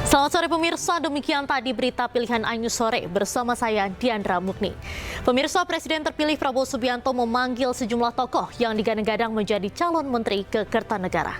Selamat sore pemirsa, demikian tadi berita pilihan Ainus Sore bersama saya Diandra Mukni. Pemirsa, Presiden terpilih Prabowo Subianto memanggil sejumlah tokoh yang digadang-gadang menjadi calon menteri ke Kertanegara.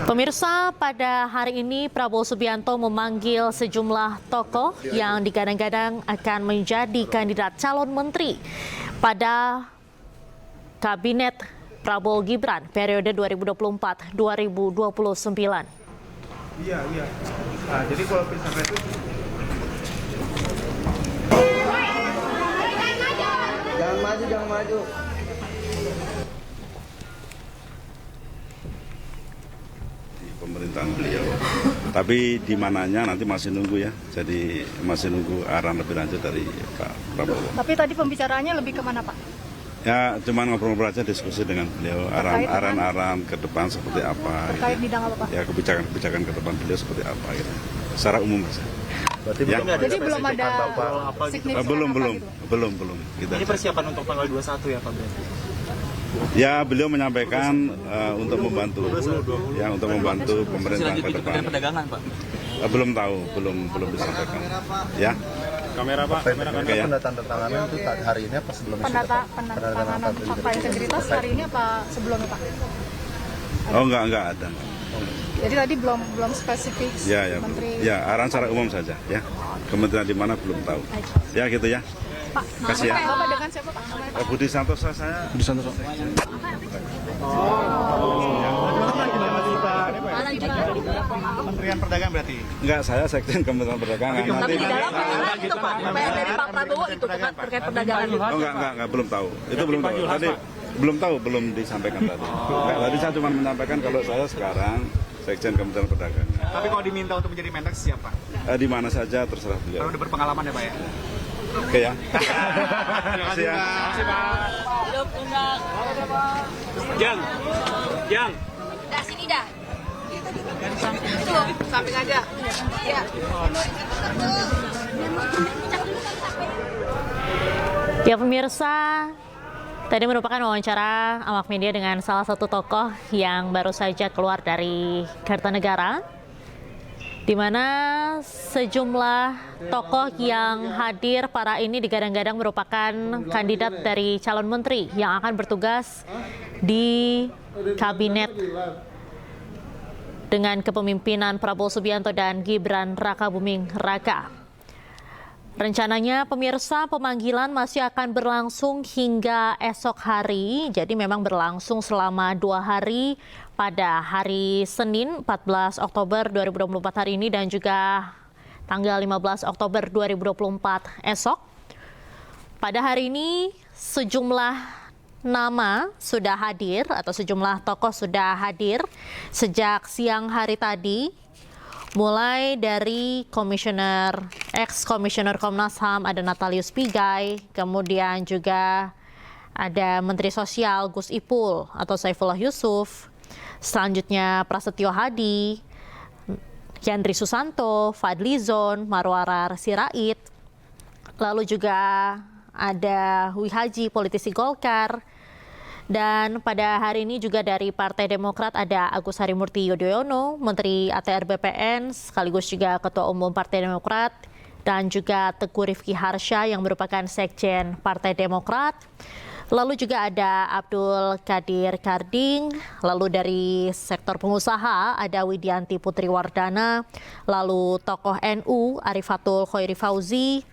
Pemirsa, pada hari ini Prabowo Subianto memanggil sejumlah tokoh yang digadang-gadang akan menjadi kandidat calon menteri pada Kabinet Prabowo Gibran periode 2024-2029. Jadi kalau misalnya itu jangan maju. Di pemerintahan beliau. Tapi di mananya nanti masih nunggu ya. Jadi masih nunggu arahan lebih lanjut dari Pak Prabowo. Tapi tadi pembicaraannya lebih kemana, Pak? Ya, cuma ngobrol-ngobrol aja, diskusi dengan beliau, arahan ke depan seperti apa. Terkait gitu. bidang apa, Pak? Ya, kebijakan ke depan beliau seperti apa gitu. Secara umum saja. Berarti Ya. Jadi belum ada signifikan Belum. Gitu Ini aja. persiapan untuk tanggal 21 ya Pak berarti? Ya, beliau menyampaikan untuk membantu pemerintah ke depan. Perdagangan Pak? Belum tahu, belum disampaikan. Ya. kamera Pak, Oke, ya. penandatanganan itu hari ini apa sebelumnya? penandatanganan fakta integritas hari ini apa sebelumnya, Pak? Oh, enggak ada. Jadi tadi belum spesifik Ya, Menteri. ya, arahan secara umum saja ya. Kementerian di mana belum tahu. Ya gitu ya. Pak, Kasih ya. Bapak dengan siapa, Pak? Budi Santoso saya. Kementerian Perdagangan berarti. Enggak, saya sekjen Kementerian Perdagangan. Nanti Di dalam perdagangan itu Pak, dari Pak Prabowo itu terkait perdagangan. Oh enggak, belum tahu. Itu belum tahu. Tadi belum tahu, belum disampaikan tadi. Enggak, tadi saya cuma menyampaikan kalau saya sekarang sekjen Kementerian Perdagangan. Tapi kalau diminta untuk menjadi Mendak siapa? Di mana saja terserah beliau. Kalau udah berpengalaman ya Pak ya? Oke ya. Terima kasih ya. Pak. Jang. Dah sini dah. Itu samping aja. Ya. Ya pemirsa, tadi merupakan wawancara awak media dengan salah satu tokoh yang baru saja keluar dari Kertanegara, di mana sejumlah tokoh yang hadir para ini digadang-gadang merupakan kandidat dari calon menteri yang akan bertugas di kabinet dengan kepemimpinan Prabowo Subianto dan Gibran Rakabuming Raka. Rencananya pemirsa, pemanggilan masih akan berlangsung hingga esok hari, jadi memang berlangsung selama 2 hari pada hari Senin 14 Oktober 2024 hari ini dan juga tanggal 15 Oktober 2024 esok. Pada hari ini sejumlah nama sudah hadir atau sejumlah tokoh sudah hadir sejak siang hari tadi. Mulai dari ex-komisioner Komnas HAM ada Natalius Pigai, kemudian juga ada Menteri Sosial Gus Ipul atau Saifullah Yusuf, selanjutnya Prasetyo Hadi, Yandri Susanto, Fadli Zon, Marwarar Sirait, lalu juga ada Wihaji politisi Golkar. Dan pada hari ini juga dari Partai Demokrat ada Agus Harimurti Yudhoyono, Menteri ATR BPN, sekaligus juga Ketua Umum Partai Demokrat, dan juga Teguh Rifki Harsha yang merupakan Sekjen Partai Demokrat. Lalu juga ada Abdul Qadir Karding, lalu dari sektor pengusaha ada Widianti Putri Wardana, lalu tokoh NU Arifatul Khoiri Fauzi,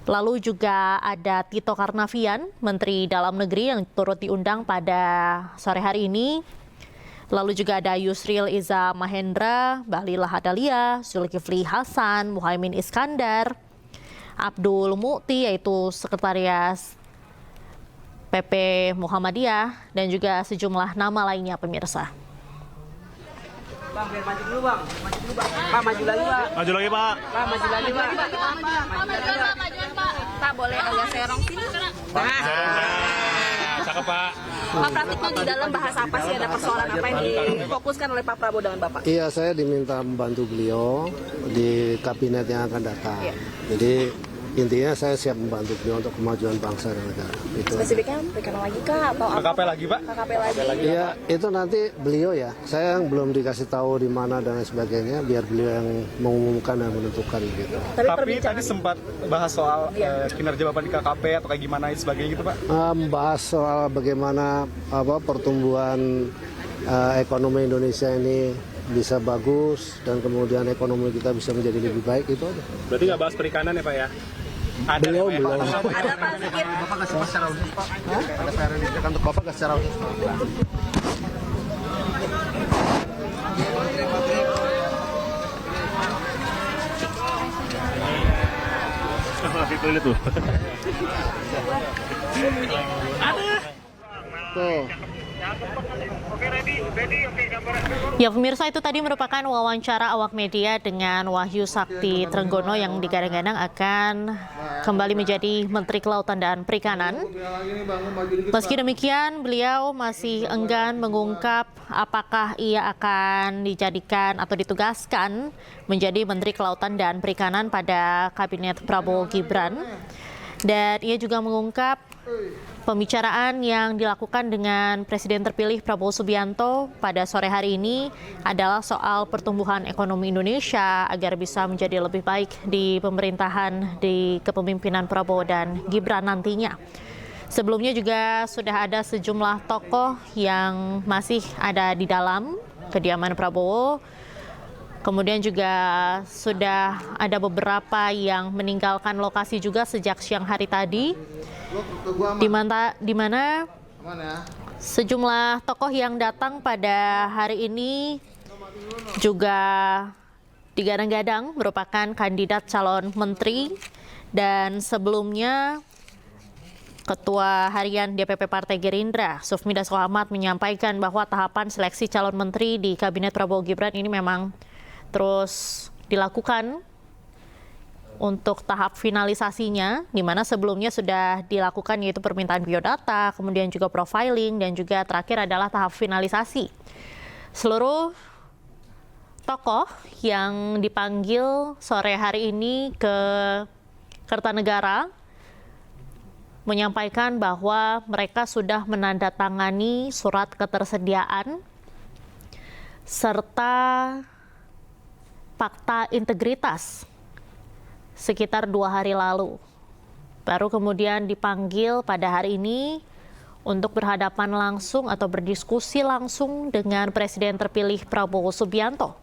lalu juga ada Tito Karnavian, Menteri Dalam Negeri yang turut diundang pada sore hari ini. Lalu juga ada Yusril Iza Mahendra, Bahlil Lahadalia, Zulkifli Hasan, Muhaimin Iskandar, Abdul Mukti yaitu Sekretaris PP Muhammadiyah, dan juga sejumlah nama lainnya pemirsa. Bang, biar maju dulu Bang. Pak, maju lagi Pak. Maju lagi Pak. Pak, maju lagi Pak. Majuan Pak. Pak, boleh agak serong sini. Cakep Pak. Pak, praktiknya di dalam bahas apa sih? Ada persoalan apa yang difokuskan oleh Pak Prabowo dengan Bapak? Iya, saya diminta membantu beliau di kabinet yang akan datang. Iya. Jadi intinya saya siap membantu beliau untuk kemajuan bangsa dan negara. Itu. Spesifiknya perikanan lagi kah atau apa? KKP lagi, Pak? KKP lagi. Ya itu nanti beliau ya. Saya yang belum dikasih tahu di mana dan lain sebagainya. Biar beliau yang mengumumkan dan menentukan gitu. Tapi tadi sempat bahas soal kinerja Bapak di KKP atau kayak gimana dan sebagainya gitu, Pak? Membahas soal bagaimana pertumbuhan ekonomi Indonesia ini bisa bagus dan kemudian ekonomi kita bisa menjadi lebih baik itu aja. Berarti nggak bahas perikanan ya, Pak ya? Ada Belum. Ada apa sedikit? Bapak kasih secara khusus, Pak. Ada PR ini untuk Bapak kasih secara khusus. Tuh. Ya pemirsa, itu tadi merupakan wawancara awak media dengan Wahyu Sakti Trenggono yang digadang-gadang akan kembali menjadi Menteri Kelautan dan Perikanan. Meski demikian, beliau masih enggan mengungkap apakah ia akan dijadikan atau ditugaskan menjadi Menteri Kelautan dan Perikanan pada Kabinet Prabowo Gibran. Dan ia juga mengungkap pembicaraan yang dilakukan dengan Presiden terpilih Prabowo Subianto pada sore hari ini adalah soal pertumbuhan ekonomi Indonesia agar bisa menjadi lebih baik di pemerintahan di kepemimpinan Prabowo dan Gibran nantinya. Sebelumnya juga sudah ada sejumlah tokoh yang masih ada di dalam kediaman Prabowo. Kemudian juga sudah ada beberapa yang meninggalkan lokasi juga sejak siang hari tadi, di mana sejumlah tokoh yang datang pada hari ini juga digadang-gadang merupakan kandidat calon menteri, dan sebelumnya Ketua Harian DPP Partai Gerindra, Sufmi Dasko Ahmad, menyampaikan bahwa tahapan seleksi calon menteri di Kabinet Prabowo Gibran ini memang terus dilakukan untuk tahap finalisasinya, di mana sebelumnya sudah dilakukan yaitu permintaan biodata, kemudian juga profiling, dan juga terakhir adalah tahap finalisasi. Seluruh tokoh yang dipanggil sore hari ini ke Kertanegara menyampaikan bahwa mereka sudah menandatangani surat ketersediaan serta fakta integritas sekitar 2 hari lalu. Baru kemudian dipanggil pada hari ini untuk berhadapan langsung atau berdiskusi langsung dengan Presiden terpilih Prabowo Subianto.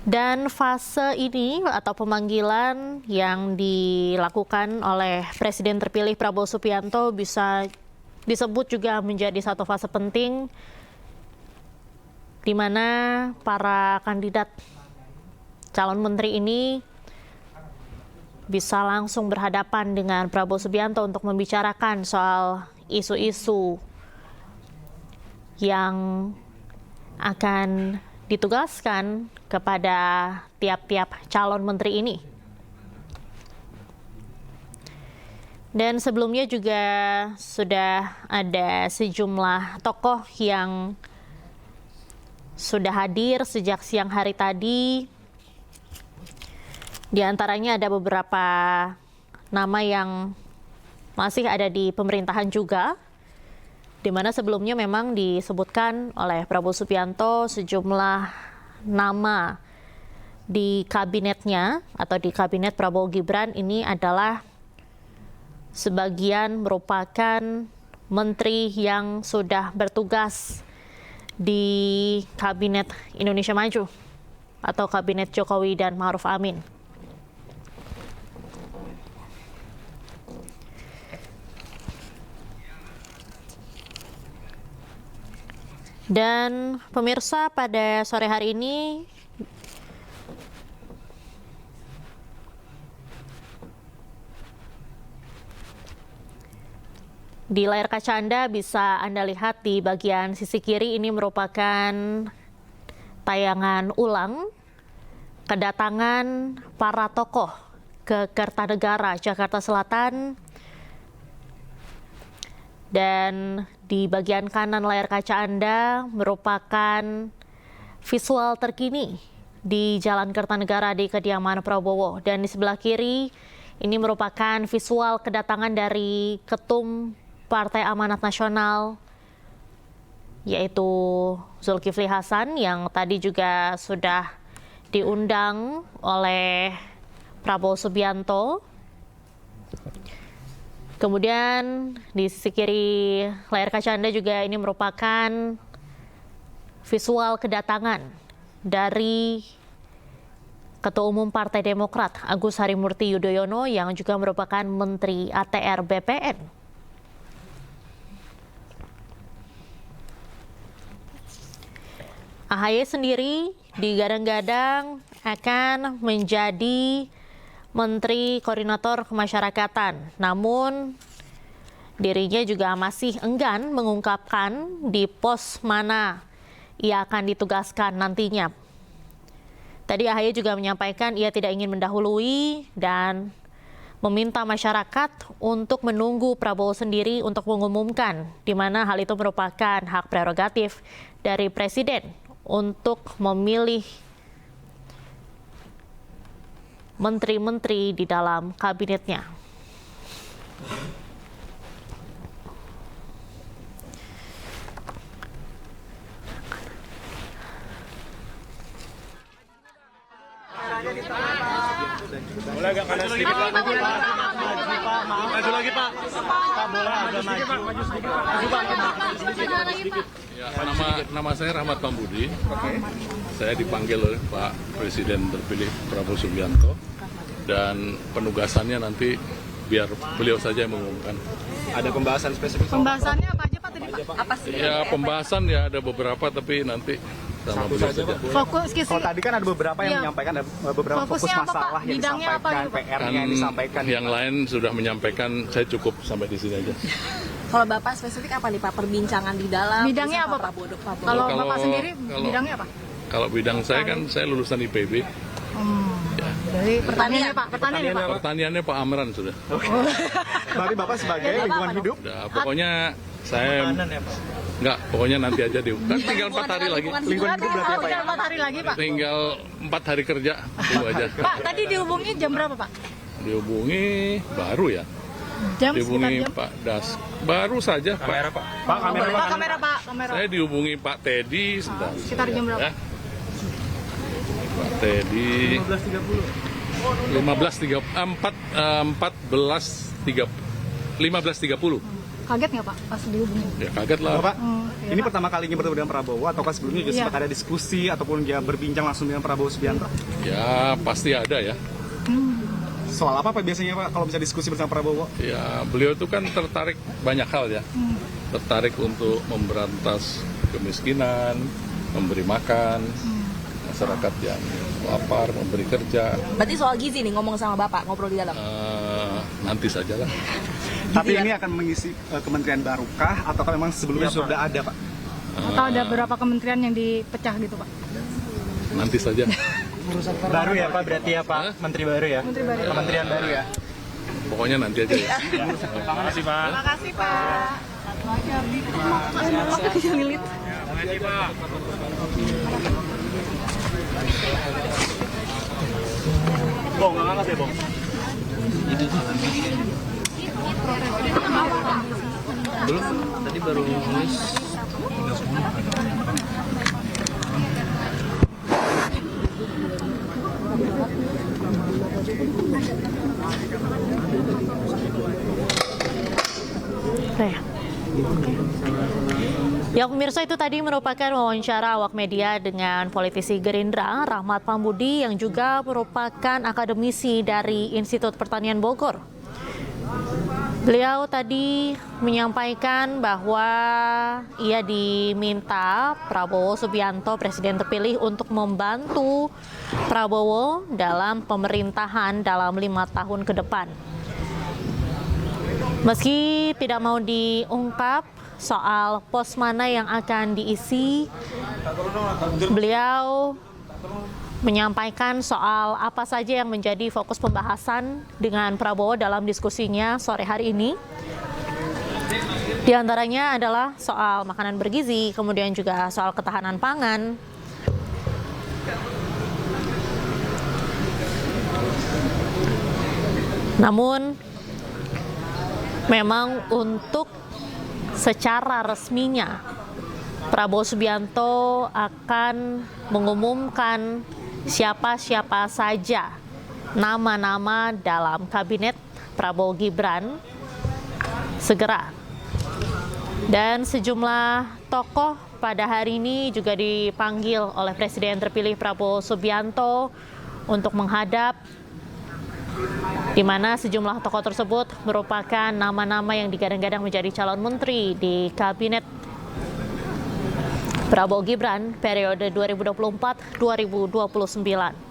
Dan fase ini atau pemanggilan yang dilakukan oleh Presiden terpilih Prabowo Subianto bisa disebut juga menjadi satu fase penting di mana para kandidat calon menteri ini bisa langsung berhadapan dengan Prabowo Subianto untuk membicarakan soal isu-isu yang akan ditugaskan kepada tiap-tiap calon menteri ini. Dan sebelumnya juga sudah ada sejumlah tokoh yang sudah hadir sejak siang hari tadi. Di antaranya ada beberapa nama yang masih ada di pemerintahan juga, di mana sebelumnya memang disebutkan oleh Prabowo Subianto sejumlah nama di kabinetnya atau di kabinet Prabowo Gibran ini adalah sebagian merupakan menteri yang sudah bertugas di Kabinet Indonesia Maju atau Kabinet Jokowi dan Ma'ruf Amin. Dan pemirsa, pada sore hari ini di layar kaca Anda bisa Anda lihat di bagian sisi kiri ini merupakan tayangan ulang kedatangan para tokoh ke Kertanegara, Jakarta Selatan Dan di bagian kanan layar kaca Anda merupakan visual terkini di Jalan Kertanegara di kediaman Prabowo. Dan di sebelah kiri ini merupakan visual kedatangan dari Ketum Partai Amanat Nasional, yaitu Zulkifli Hasan, yang tadi juga sudah diundang oleh Prabowo Subianto. Kemudian di sisi kiri layar kaca Anda juga ini merupakan visual kedatangan dari Ketua Umum Partai Demokrat Agus Harimurti Yudhoyono yang juga merupakan Menteri ATR BPN. AHY sendiri digadang-gadang akan menjadi Menteri Koordinator Kemasyarakatan, namun dirinya juga masih enggan mengungkapkan di pos mana ia akan ditugaskan nantinya. Tadi AHY juga menyampaikan ia tidak ingin mendahului dan meminta masyarakat untuk menunggu Prabowo sendiri untuk mengumumkan, di mana hal itu merupakan hak prerogatif dari Presiden untuk memilih menteri-menteri di dalam kabinetnya. Boleh agak kanan sedikit Pak. Maju Pak. Maju lagi Pak. Pak boleh agak maju. Maju Pak. Ya, nama saya Rahmat Pambudi. Saya dipanggil oleh Pak Presiden terpilih Prabowo Subianto dan penugasannya nanti biar beliau saja yang mengumumkan. Ada pembahasan spesifik. Pembahasannya apa aja Pak tadi Pak? Apa sih? Ya pembahasan ya ada beberapa tapi nanti sama beliau saja. Fokus Kalau tadi kan ada beberapa yang menyampaikan, ada beberapa fokus Fokusnya apa, masalah Pak? yang Bidangnya apa disampaikan, gitu, Pak? PR-nya yang disampaikan. Yang lain sudah menyampaikan, saya cukup sampai di sini aja. Kalau Bapak spesifik apa nih Pak? Perbincangan di dalam? Bidangnya bersama apa Pak? Prabowo? Kalau Bapak sendiri bidangnya apa? Kalau bidang saya kan saya lulusan IPB. Ya. Dari pertanian Pak, pertanian ya Pak. Pertaniannya Pak Amran sudah. Berarti Bapak sebagai lingkungan hidup. Udah, pokoknya saya enggak, pokoknya nanti aja deh. Kan tinggal 4 hari lagi. Lingkungan hidup berarti apa ya? 4 hari lagi Pak. Tinggal 4 hari kerja, tunggu aja. Pak, tadi dihubungi jam berapa Pak? Dihubungi baru ya. Jam Dihubungi sekitar jam? Pak Das. Baru saja Pak. Pak kamera Pak, kamera Pak, kamera. Saya dihubungi Pak Teddy sebentar. Sekitar jam berapa? Ya. Pak Teddy 15.30. Kaget nggak Pak pas dihubungi? Ya kaget lah. Bapak, ya, ini Pak. pertama kalinya bertemu dengan Prabowo ataukah sebelumnya juga Iya. sempat ada diskusi ataupun dia berbincang langsung dengan Prabowo Subianto? Ya pasti ada ya. Soal apa Pak biasanya Pak kalau bisa diskusi bersama Prabowo? Ya beliau itu kan tertarik banyak hal ya. Tertarik untuk memberantas kemiskinan, memberi makan masyarakat yang lapar, memberi kerja. Berarti soal gizi nih ngomong sama Bapak, ngobrol di dalam. Nanti sajalah. Tapi ini akan mengisi kementerian barukah ataukah memang sebelumnya sudah ada Pak? Atau ada beberapa kementerian yang dipecah gitu Pak? Nanti saja. Baru ya Pak, berarti ya Pak, menteri baru ya? Kementerian baru ya? Pokoknya nanti aja ya. Terima kasih Pak. Terima kasih Pak. Bong, nggak ngangkat ya Bong? Belum, tadi baru nulis 3:10. Ya pemirsa, itu tadi merupakan wawancara awak media dengan politisi Gerindra Rahmat Pambudi yang juga merupakan akademisi dari Institut Pertanian Bogor. Beliau tadi menyampaikan bahwa ia diminta Prabowo Subianto, Presiden terpilih, untuk membantu Prabowo dalam pemerintahan dalam 5 tahun ke depan. Meski tidak mau diungkap soal pos mana yang akan diisi, beliau menyampaikan soal apa saja yang menjadi fokus pembahasan dengan Prabowo dalam diskusinya sore hari ini. Di antaranya adalah soal makanan bergizi, kemudian juga soal ketahanan pangan. Namun, memang untuk secara resminya, Prabowo Subianto akan mengumumkan siapa-siapa saja nama-nama dalam kabinet Prabowo Gibran segera. Dan sejumlah tokoh pada hari ini juga dipanggil oleh Presiden terpilih Prabowo Subianto untuk menghadap, di mana sejumlah tokoh tersebut merupakan nama-nama yang digadang-gadang menjadi calon menteri di kabinet Prabowo Gibran periode 2024-2029.